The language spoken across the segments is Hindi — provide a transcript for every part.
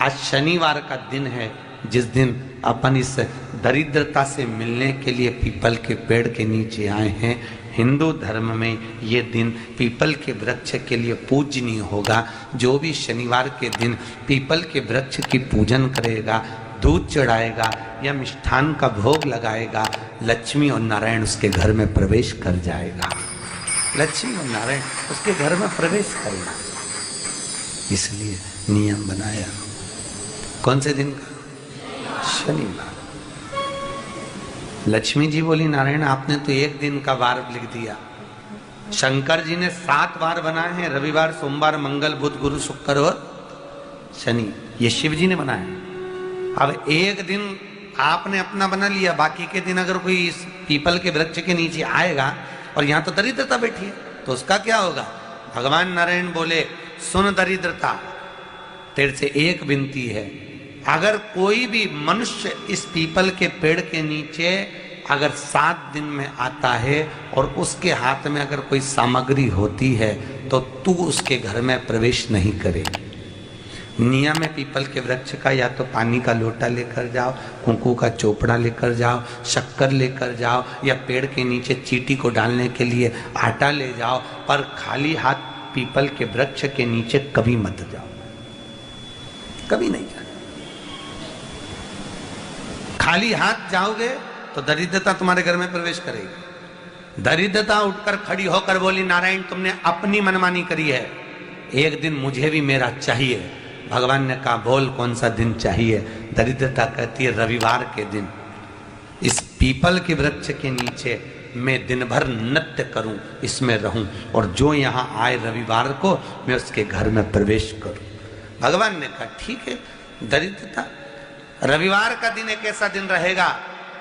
आज शनिवार का दिन है, जिस दिन अपन इस दरिद्रता से मिलने के लिए पीपल के पेड़ के नीचे आए हैं। हिंदू धर्म में ये दिन पीपल के वृक्ष के लिए पूजनीय होगा। जो भी शनिवार के दिन पीपल के वृक्ष की पूजन करेगा, दूध चढ़ाएगा या मिष्ठान का भोग लगाएगा, लक्ष्मी और नारायण उसके घर में प्रवेश कर जाएगा। लक्ष्मी और नारायण उसके घर में प्रवेश करेगा। इसलिए नियम बनाया। कौन से दिन का? शनिवार। लक्ष्मी जी बोली, नारायण आपने तो एक दिन का वार लिख दिया। शंकर जी ने 7 वार बनाए हैं, रविवार, सोमवार, मंगल, बुध, गुरु, शुक्र और शनि। ये शिव जी ने बनाया। अब एक दिन आपने अपना बना लिया, बाकी के दिन अगर कोई इस पीपल के वृक्ष के नीचे आएगा और यहाँ तो दरिद्रता बैठी है, तो उसका क्या होगा? भगवान नारायण बोले, सुन दरिद्रता, तेरे से एक विनती है, अगर कोई भी मनुष्य इस पीपल के पेड़ के नीचे अगर 7 दिन में आता है और उसके हाथ में अगर कोई सामग्री होती है तो तू उसके घर में प्रवेश नहीं करेगी। नियम है पीपल के वृक्ष का, या तो पानी का लोटा लेकर जाओ, कुंकू का चोपड़ा लेकर जाओ, शक्कर लेकर जाओ, या पेड़ के नीचे चींटी को डालने के लिए आटा ले जाओ, पर खाली हाथ पीपल के वृक्ष के नीचे कभी मत जाओ, कभी नहीं जाओ। खाली हाथ जाओगे तो दरिद्रता तुम्हारे घर में प्रवेश करेगी। दरिद्रता उठकर खड़ी होकर बोली, नारायण तुमने अपनी मनमानी करी है, एक दिन मुझे भी मेरा चाहिए। भगवान ने कहा, बोल कौन सा दिन चाहिए? दरिद्रता कहती है, रविवार के दिन इस पीपल के वृक्ष के नीचे मैं दिन भर नृत्य करूं, इसमें रहूं, और जो यहाँ आए रविवार को मैं उसके घर में प्रवेश करूं। भगवान ने कहा, ठीक है। दरिद्रता, रविवार का दिन एक ऐसा दिन रहेगा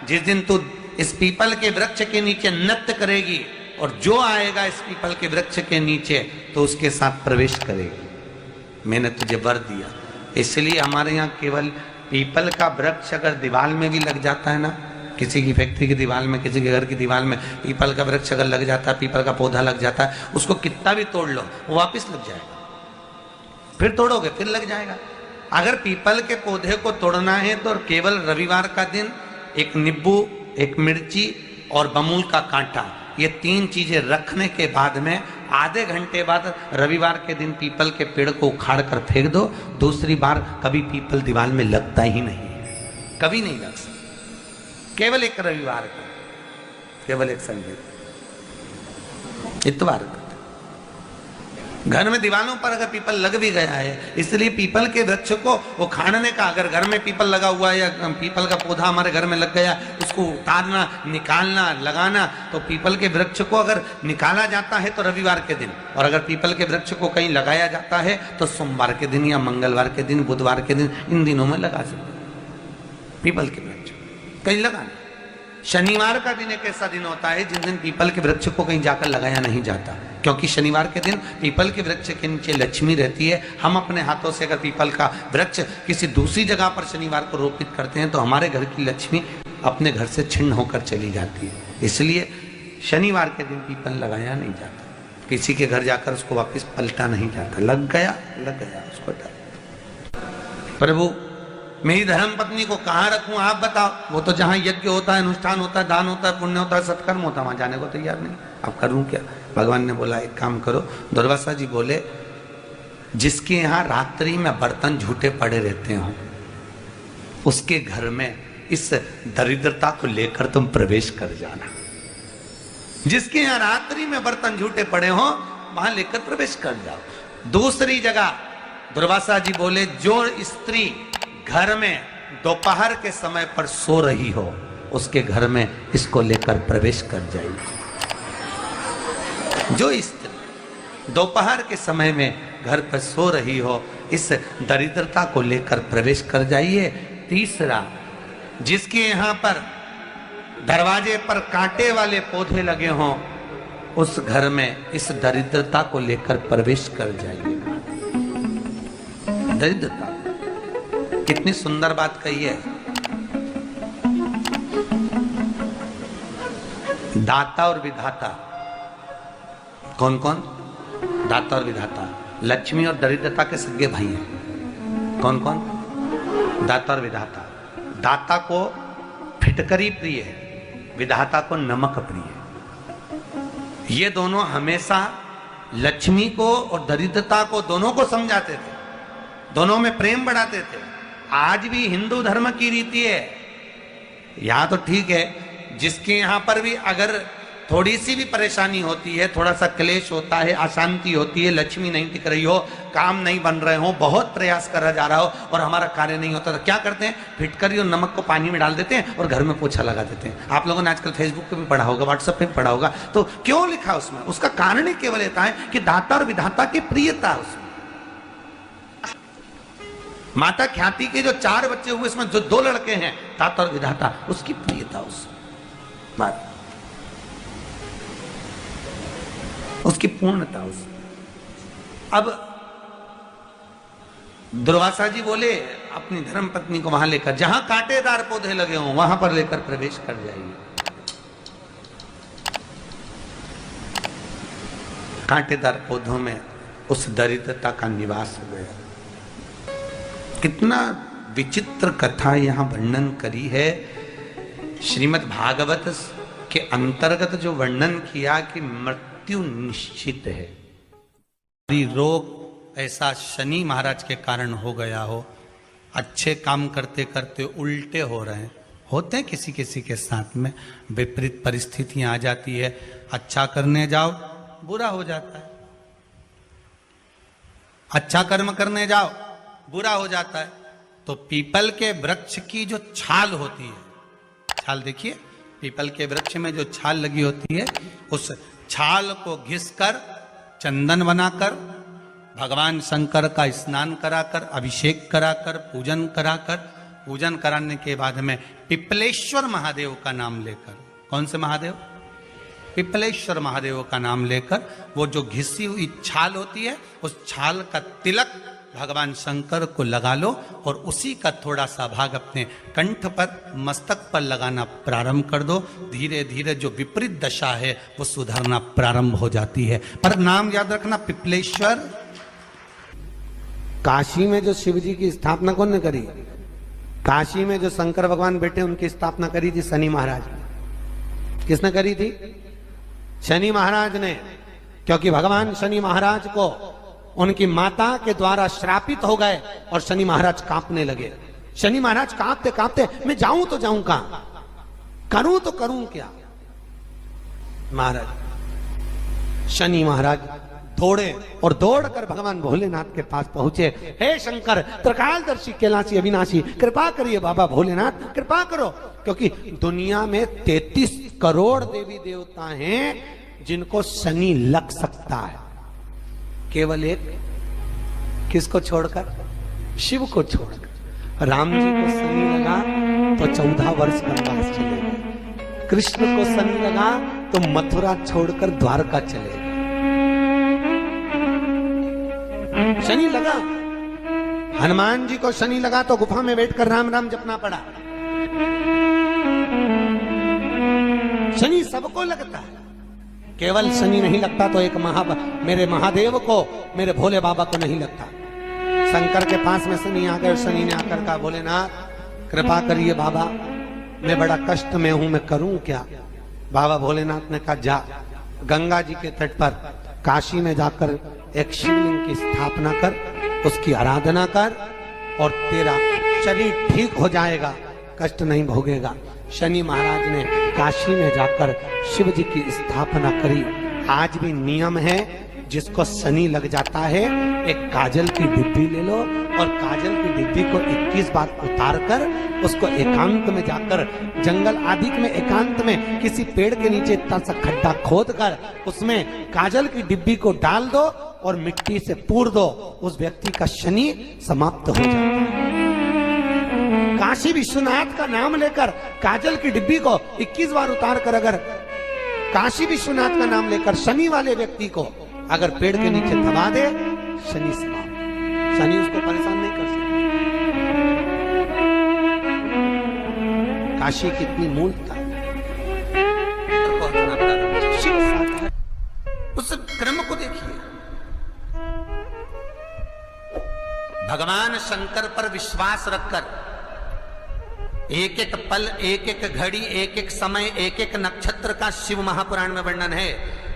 जिस दिन तू इस पीपल के वृक्ष के नीचे नृत्य करेगी, और जो आएगा इस पीपल के वृक्ष के नीचे तो उसके साथ प्रवेश करेगी। मैंने तुझे वर दिया। इसलिए हमारे यहाँ केवल पीपल का वृक्ष अगर दीवार में भी लग जाता है ना, किसी की फैक्ट्री की दीवार में, किसी के घर की दीवार में पीपल का वृक्ष अगर लग जाता है, पीपल का पौधा लग जाता है, उसको कितना भी तोड़ लो वो वापिस लग जाएगा। फिर तोड़ोगे फिर लग जाएगा। अगर पीपल के पौधे को तोड़ना है तो केवल रविवार का दिन एक नींबू, एक मिर्ची और बमूल का कांटा, ये 3 चीजें रखने के बाद में आधे घंटे बाद रविवार के दिन पीपल के पेड़ को उखाड़ कर फेंक दो। दूसरी बार कभी पीपल दीवार में लगता ही नहीं, कभी नहीं लग सकता। केवल एक रविवार को, केवल एक संडे, इतवार को। घर में दीवारों पर अगर पीपल लग भी गया है, इसलिए पीपल के वृक्ष को उखाड़ने का, अगर घर में पीपल लगा हुआ है या पीपल का पौधा हमारे घर में लग गया, उसको उतारना, निकालना, लगाना, तो पीपल के वृक्ष को अगर निकाला जाता है तो रविवार के दिन, और अगर पीपल के वृक्ष को कहीं लगाया जाता है तो सोमवार के दिन या मंगलवार के दिन, बुधवार के दिन, इन दिनों में लगा सकते पीपल के वृक्ष कहीं लगाना। शनिवार का दिन एक ऐसा दिन होता है जिस दिन पीपल के वृक्ष को कहीं जाकर लगाया नहीं जाता, क्योंकि शनिवार के दिन पीपल के वृक्ष के नीचे लक्ष्मी रहती है। हम अपने हाथों से अगर पीपल का वृक्ष किसी दूसरी जगह पर शनिवार को रोपित करते हैं तो हमारे घर की लक्ष्मी अपने घर से छिन्न होकर चली जाती है। इसलिए शनिवार के दिन पीपल लगाया नहीं जाता, किसी के घर जाकर उसको वापस पलटा नहीं जाता। लग गया उसको डाल। प्रभु मेरी धर्म पत्नी को कहाँ रखूं आप बताओ? वो तो जहाँ यज्ञ होता है, अनुष्ठान होता है, दान होता है, पुण्य होता है, सत्कर्म होता है, वहां जाने को तैयार नहीं। अब करूं क्या? भगवान ने बोला एक काम करो। दुर्वासा जी बोले, जिसके यहाँ रात्रि में बर्तन झूठे पड़े रहते हो उसके घर में इस दरिद्रता को लेकर तुम प्रवेश कर जाना। जिसके यहाँ रात्रि में बर्तन झूठे पड़े हो वहां लेकर प्रवेश कर जाओ। दूसरी जगह दुर्वासा जी बोले, जो स्त्री घर में दोपहर के समय पर सो रही हो उसके घर में इसको लेकर प्रवेश कर जाएगी। जो स्त्री दोपहर के समय में घर पर सो रही हो इस दरिद्रता को लेकर प्रवेश कर जाइए। तीसरा, जिसके यहाँ पर दरवाजे पर कांटे वाले पौधे लगे हों उस घर में इस दरिद्रता को लेकर प्रवेश कर जाइए। दरिद्रता, कितनी सुंदर बात कही है। दाता और विधाता, कौन कौन? दाता और विधाता। लक्ष्मी और दरिद्रता के सगे भाई हैं। कौन कौन? दाता और विधाता। दाता को फिटकरी प्रिय है, विधाता को नमक प्रिय है। ये दोनों हमेशा लक्ष्मी को और दरिद्रता को दोनों को समझाते थे, दोनों में प्रेम बढ़ाते थे। आज भी हिंदू धर्म की रीति है, यहां तो ठीक है, जिसके यहां पर भी अगर थोड़ी सी भी परेशानी होती है, थोड़ा सा क्लेश होता है, अशांति होती है, लक्ष्मी नहीं टिक रही हो, काम नहीं बन रहे हो, बहुत प्रयास करा जा रहा हो और हमारा कार्य नहीं होता, तो क्या करते हैं? फिटकरी और नमक को पानी में डाल देते हैं और घर में पोछा लगा देते हैं। आप लोगों ने आजकल फेसबुक पे भी पढ़ा होगा, व्हाट्सएप पे भी पढ़ा होगा। तो क्यों लिखा उसमें? उसका कारण ही केवल ये है कि दाता और विधाता की प्रियता उसमें। माता ख्याति के जो 4 बच्चे हुए, इसमें जो 2 लड़के हैं, दाता और विधाता, उसकी प्रियता उसमें, उसकी पूर्णता उसमें। अब दुर्वासा जी बोले अपनी धर्म पत्नी को वहां लेकर, जहां कांटेदार पौधे लगे हों वहां पर लेकर प्रवेश कर जाइए। कांटेदार पौधों में उस दरिद्रता का निवास हो गया। कितना विचित्र कथा यहां वर्णन करी है। श्रीमद् भागवत के अंतर्गत जो वर्णन किया कि मृत्यु निश्चित है, रोग ऐसा शनि महाराज के कारण हो गया हो, अच्छे काम करते करते उल्टे हो रहे हैं, होते हैं किसी किसी के साथ में, विपरीत परिस्थितियां आ जाती है, अच्छा करने जाओ बुरा हो जाता है, अच्छा कर्म करने जाओ बुरा हो जाता है। तो पीपल के वृक्ष की जो छाल होती है, छाल देखिए, पीपल के वृक्ष में जो छाल लगी होती है, उस छाल को घिसकर चंदन बनाकर भगवान शंकर का स्नान कराकर, अभिषेक कराकर, पूजन कराने के बाद में पिपलेश्वर महादेव का नाम लेकर, कौन से महादेव? पिपलेश्वर महादेव का नाम लेकर वो जो घिसी हुई छाल होती है, उस छाल का तिलक भगवान शंकर को लगा लो और उसी का थोड़ा सा भाग अपने कंठ पर, मस्तक पर लगाना प्रारंभ कर दो। धीरे धीरे जो विपरीत दशा है वो सुधरना प्रारंभ हो जाती है। पर नाम याद रखना, पिपलेश्वर। काशी में जो शिव जी की स्थापना कौन ने करी? काशी में जो शंकर भगवान बैठे उनकी स्थापना करी थी शनि महाराज ने। किसने करी थी? शनि महाराज ने। क्योंकि भगवान शनि महाराज को उनकी माता के द्वारा श्रापित हो गए और शनि महाराज कांपने लगे। शनि महाराज कांपते कांपते, मैं जाऊं तो जाऊं कहां, करूं तो करूं क्या? महाराज, शनि महाराज दौड़े और दौड़कर भगवान भोलेनाथ के पास पहुंचे। हे शंकर, त्रिकालदर्शी, कैलाशी, अविनाशी, कृपा करिए बाबा भोलेनाथ, कृपा करो। क्योंकि दुनिया में 33 करोड़ देवी देवता हैं जिनको शनि लग सकता है, केवल एक, किसको छोड़कर? शिव को छोड़कर। राम जी को शनि लगा तो 14 वर्ष वनवास चले गए। कृष्ण को शनि लगा तो मथुरा छोड़कर द्वारका चले गए। शनि लगा। हनुमान जी को शनि लगा तो गुफा में बैठकर राम राम जपना पड़ा। शनि सबको लगता है, केवल शनि नहीं लगता तो एक मेरे महादेव को, मेरे भोले बाबा को नहीं लगता। शंकर के पास में शनि आ गए। शनि ने आकर कहा, भोलेनाथ कृपा करिए बाबा, मैं बड़ा कष्ट में हूं, मैं करूं क्या? बाबा भोलेनाथ ने कहा, जा गंगा जी के तट पर काशी में जाकर एक शिवलिंग की स्थापना कर, उसकी आराधना कर और तेरा शरीर ठीक हो जाएगा, कष्ट नहीं भोगेगा। शनि महाराज ने काशी में जाकर शिव जी की स्थापना करी। आज भी नियम है, जिसको शनि लग जाता है, एक काजल की डिब्बी ले लो और काजल की डिब्बी को 21 बार उतार कर उसको एकांत में जाकर, जंगल आदि में एकांत में किसी पेड़ के नीचे इतना सा खड्डा खोद कर उसमें काजल की डिब्बी को डाल दो और मिट्टी से पूर दो, उस व्यक्ति का शनि समाप्त हो जाता है। काशी विश्वनाथ का नाम लेकर काजल की डिब्बी को 21 बार उतार कर अगर काशी विश्वनाथ का नाम लेकर शनि वाले व्यक्ति को अगर पेड़ के नीचे दबा दे, शनि समाप्त, शनि उसको परेशान नहीं कर सकता। काशी कितनी मूलता है। उस क्रम को देखिए, भगवान शंकर पर विश्वास रखकर एक एक पल, एक एक घड़ी, एक एक समय, एक एक नक्षत्र का शिव महापुराण में वर्णन है।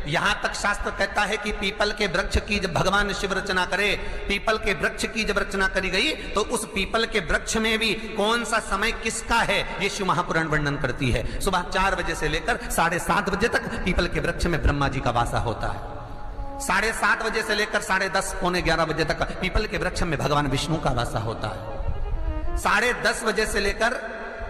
यहां तक शास्त्र कहता है कि पीपल के वृक्ष की जब भगवान शिव रचना करे, पीपल के वृक्ष की जब रचना करी गई तो उस पीपल के वृक्ष में भी कौन सा समय किसका है ये शिव महापुराण वर्णन करती है। सुबह 4 बजे से लेकर 7:30 बजे तक पीपल के वृक्ष में ब्रह्मा जी का वासा होता है। 7:30 बजे से लेकर 10:30 पौने 11 बजे तक पीपल के वृक्ष में भगवान विष्णु का वासा होता है। 10:30 बजे से लेकर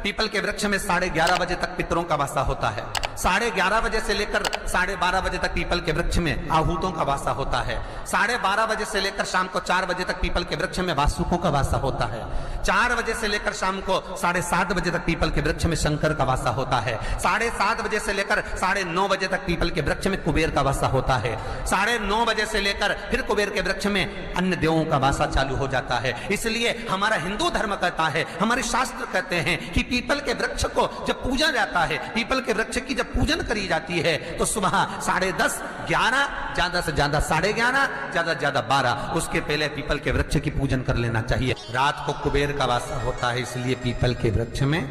पीपल के वृक्ष में 11:30 बजे तक पितरों का वासा होता है। 11:30 बजे से लेकर 12:30 बजे तक पीपल के वृक्ष में आहूतों का वासा होता है। 12:30 बजे से लेकर शाम को 4 बजे तक पीपल के वृक्ष में वासुकों का वासा होता है। 4 बजे से लेकर शाम को 7:30 बजे तक पीपल के वृक्ष में शंकर का वासा होता है। 7:30 बजे से लेकर 9:30 बजे तक पीपल के वृक्ष में कुबेर का वासा होता है। 9:30 बजे से लेकर फिर कुबेर के वृक्ष में अन्य देवों का वासा चालू हो जाता है। इसलिए हमारा हिंदू धर्म कहता है, हमारे शास्त्र कहते हैं कि पीपल के वृक्ष को जब पूजा जाता है, पीपल के वृक्ष की जब पूजन करी जाती है तो सुबह 10:30, 11, ज्यादा से ज्यादा 11:30, ज्यादा से ज्यादा 12, उसके पहले पीपल के वृक्ष की पूजन कर लेना चाहिए। रात को कुबेर का वासा होता है, इसलिए पीपल के वृक्ष में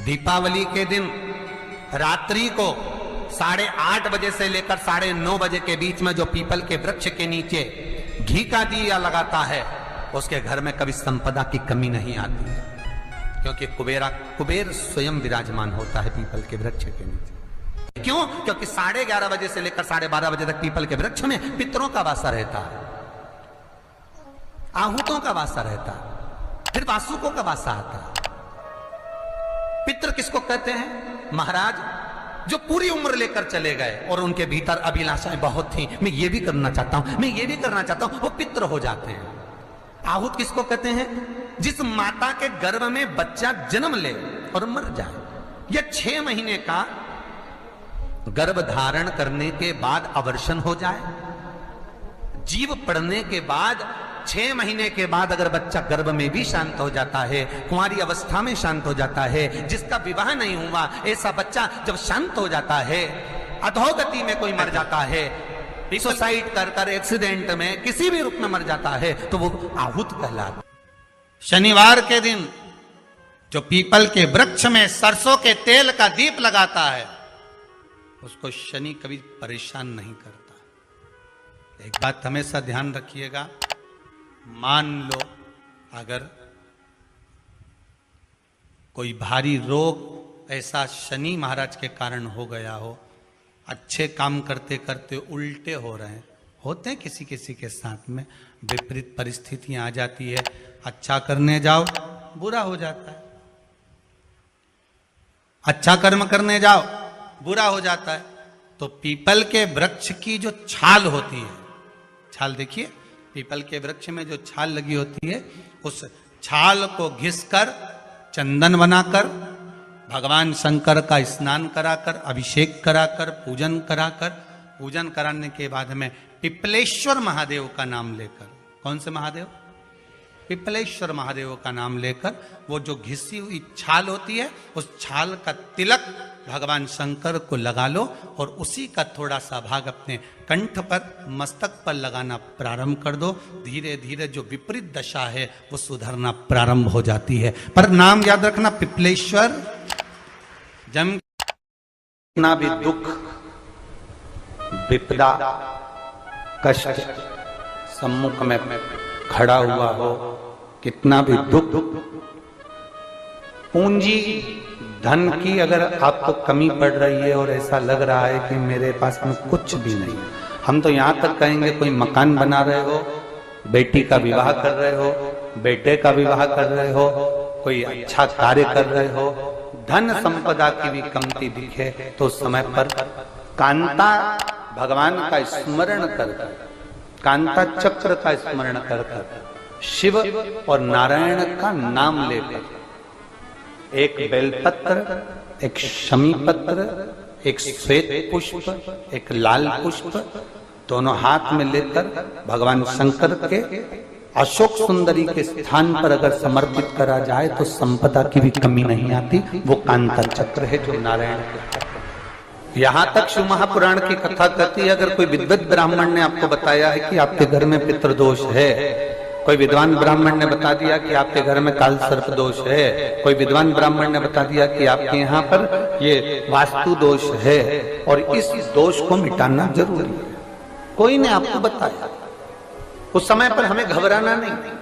दीपावली के दिन रात्रि को 8:30 बजे से लेकर 9:30 बजे के बीच में जो पीपल के वृक्ष के नीचे घी का दिया लगाता है उसके घर में कभी संपदा की कमी नहीं आती है, क्योंकि कुबेर स्वयं विराजमान होता है पीपल के वृक्ष के नीचे। क्यों? क्योंकि 11:30 बजे से लेकर 12:30 बजे तक पीपल के वृक्ष में पितरों का वासा रहता है, आहूतों का वासा रहता है, फिर वासुकों का वासा आता है। पितृ किसको कहते हैं? महाराज जो पूरी उम्र लेकर चले गए और उनके भीतर अभिलाषाएं बहुत थी, मैं ये भी करना चाहता हूं, मैं ये भी करना चाहता हूं, वो पितृ हो जाते हैं। आहूत किसको कहते हैं? जिस माता के गर्भ में बच्चा जन्म ले और मर जाए, या 6 महीने का गर्भ धारण करने के बाद अवर्षण हो जाए, जीव पड़ने के बाद 6 महीने के बाद अगर बच्चा गर्भ में भी शांत हो जाता है, कुंवारी अवस्था में शांत हो जाता है, जिसका विवाह नहीं हुआ ऐसा बच्चा जब शांत हो जाता है, अधोगति में कोई मर जाता है, सुसाइड कर एक्सीडेंट में किसी भी रूप में मर जाता है तो वो आहूत कहलाता। शनिवार के दिन जो पीपल के वृक्ष में सरसों के तेल का दीप लगाता है उसको शनि कभी परेशान नहीं करता। एक बात हमेशा ध्यान रखिएगा, मान लो अगर कोई भारी रोग ऐसा शनि महाराज के कारण हो गया हो, अच्छे काम करते करते उल्टे हो रहे हैं, होते हैं किसी किसी के साथ में, विपरीत परिस्थितियां आ जाती है, अच्छा करने जाओ बुरा हो जाता है, अच्छा कर्म करने जाओ बुरा हो जाता है। तो पीपल के वृक्ष की जो छाल होती है, छाल देखिए, पीपल के वृक्ष में जो छाल लगी होती है, उस छाल को घिसकर चंदन बनाकर भगवान शंकर का स्नान कराकर, अभिषेक कराकर, पूजन कराने के बाद में पिपलेश्वर महादेव का नाम लेकर, कौन से महादेव? पिपलेश्वर महादेव का नाम लेकर वो जो घिसी हुई छाल होती है उस छाल का तिलक भगवान शंकर को लगा लो और उसी का थोड़ा सा भाग अपने कंठ पर, मस्तक पर लगाना प्रारंभ कर दो। धीरे धीरे जो विपरीत दशा है वो सुधरना प्रारंभ हो जाती है। पर नाम याद रखना, पिपलेश्वर। जम कितना भी दुख, विपदा, कष्ट सम्मुख में खड़ा हुआ हो, कितना भी दुख, पूंजी धन की अगर आपको कमी पड़ रही है और ऐसा लग रहा है कि मेरे पास में कुछ भी नहीं, हम तो यहां तक कहेंगे कोई मकान बना रहे हो, बेटी का विवाह कर रहे हो, बेटे का विवाह कर रहे हो, कोई अच्छा कार्य कर रहे हो, धन संपदा की भी कमती दिखे तो समय पर कांता भगवान का स्मरण कर, कांता चक्र का स्मरण कर, शिव और नारायण का नाम लेकर, एक बेलपत्र, एक शमी पत्र, एक श्वेत पुष्प, एक लाल पुष्प, दोनों हाथ में लेकर भगवान शंकर के अशोक सुंदरी के स्थान पर अगर समर्पित करा जाए तो संपदा की भी कमी नहीं आती। वो कांता चक्र है जो नारायण के। यहां तक शिव महापुराण की कथा कहती है, अगर कोई विद्वत ब्राह्मण ने आपको बताया है कि आपके घर में पितृदोष है कोई विद्वान ब्राह्मण ने बता दिया कि आपके घर में काल सर्प दोष है, कोई विद्वान ब्राह्मण ने बता दिया कि आपके यहाँ पर ये वास्तु दोष है और इस दोष को मिटाना जरूरी है। कोई ने आपको बताया, उस समय पर हमें घबराना नहीं।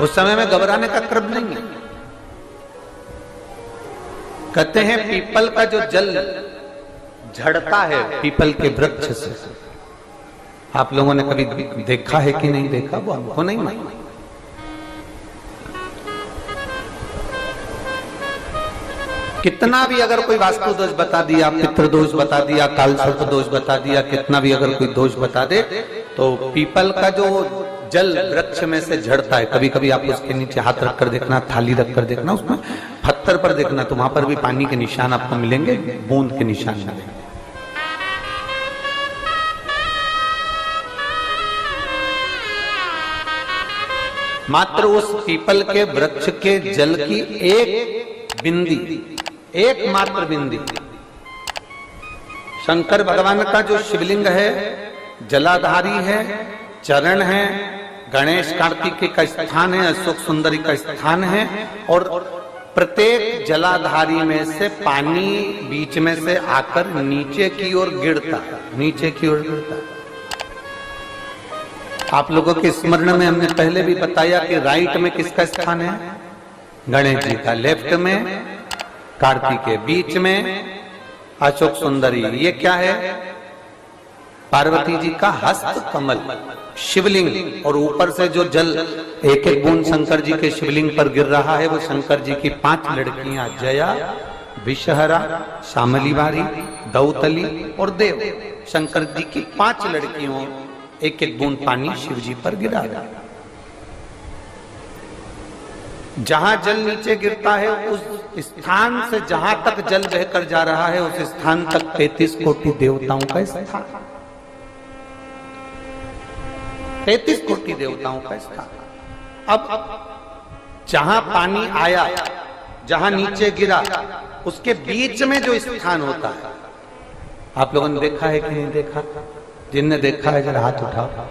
उस समय में घबराने का क्रम नहीं है। कहते हैं पीपल का जो जल झड़ता है पीपल के वृक्ष से, आप लोगों ने कभी देखा है कि नहीं देखा, वो हमको नहीं मालूम। कितना भी अगर कोई वास्तु दोष बता दिया, पितृ दोष बता दिया, काल सर्प दोष बता दिया, कितना भी अगर कोई दोष बता दे, तो पीपल का जो जल वृक्ष में से झड़ता है, कभी कभी आप उसके नीचे हाथ रखकर देखना, थाली रखकर देखना, उसमें पत्थर पर देखना, तो वहां पर भी पानी के निशान आपको मिलेंगे, बूंद के निशान मिलेंगे। मात्र उस पीपल के वृक्ष के जल की एक बिंदी, एकमात्र बिंदी, शंकर भगवान का जो शिवलिंग है जलाधारी है, चरण है, गणेश कार्तिक का स्थान है, अशोक सुंदरी का स्थान है, और प्रत्येक जलाधारी में से पानी बीच में से आकर नीचे की ओर गिरता है, नीचे की ओर गिरता है। आप लोगों के स्मरण में हमने पहले भी बताया कि राइट में किसका स्थान है, गणेश जी का, लेफ्ट में कार्तिक के, बीच में अशोक सुंदरी, ये क्या है, पार्वती जी का हस्त कमल शिवलिंग, और ऊपर से जो जल एक एक बूंद शंकर जी के शिवलिंग पर गिर रहा है वो शंकर जी की 5 लड़कियां, जया, विषहरा, शामलीवारी, दौतली और देव, शंकर जी की 5 लड़कियों, एक एक बूंद पानी शिव जी पर गिरा है। जहां जल नीचे गिरता है उस स्थान से जहां तक जल बहकर जा रहा है उस स्थान तक 33 कोटि देवताओं का स्थान, 33 कोटि देवताओं का स्थान। अब जहां पानी आया, जहां नीचे गिरा, उसके बीच में जो स्थान होता है, आप लोगों ने देखा है कि नहीं देखा? जिनने देखा है जरा हाथ उठाओ।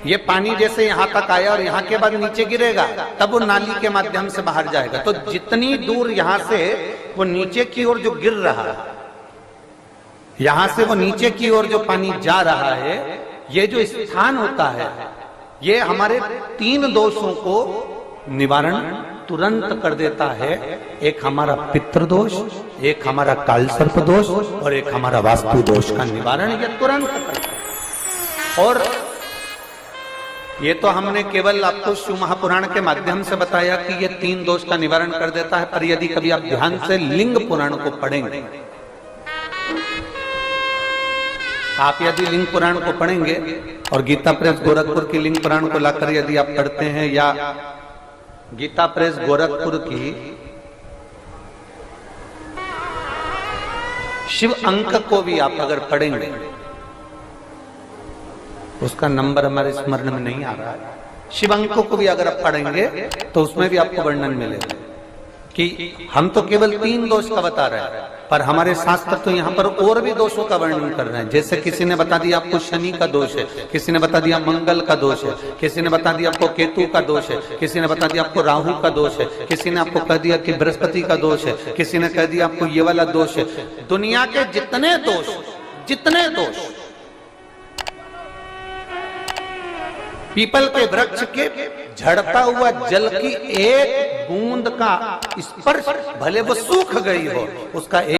ये पानी जैसे यहां तक आया और यहां के बाद नीचे गिरेगा, तब वो नाली के माध्यम से बाहर जाएगा। तो जितनी दूर यहां से वो नीचे की ओर जो गिर रहा है, यहां से वो नीचे की ओर जो पानी जा रहा है, ये जो स्थान होता है, ये हमारे 3 दोषों को निवारण तुरंत कर देता है। एक हमारा पितृदोष, एक हमारा काल सर्प दोष और एक हमारा वास्तु दोष का निवारण ये तुरंत करता है। और ये तो हमने केवल आपको शिव महापुराण के माध्यम से बताया कि ये 3 दोष का निवारण कर देता है, पर यदि कभी आप ध्यान से लिंग पुराण को पढ़ेंगे, आप यदि लिंग पुराण को पढ़ेंगे और गीता प्रेस गोरखपुर की लिंग पुराण को लाकर यदि आप पढ़ते हैं, या गीता प्रेस गोरखपुर की शिव अंक को भी आप अगर पढ़ेंगे, उसका नंबर हमारे स्मरण में नहीं आ रहा है, शिव अंकों को भी अगर आप पढ़ेंगे तो उसमें भी आपको वर्णन मिलेगा कि हम तो केवल 3 दोष का बता रहे हैं, पर हमारे शास्त्र तो यहाँ पर और भी दोषों का वर्णन कर रहे हैं। जैसे किसी ने बता दिया आपको शनि का दोष है, किसी ने बता दिया मंगल का दोष है, किसी ने बता दिया आपको केतु का दोष है, किसी ने बता दिया आपको राहु का दोष है, किसी ने आपको कह दिया कि बृहस्पति का दोष है, किसी ने कह दिया आपको ये वाला दोष है। दुनिया के जितने दोष पीपल के वृक्ष के झड़ता हुआ जल की एक बूंद का स्पर्श, भले वो सूख गई हो, उसका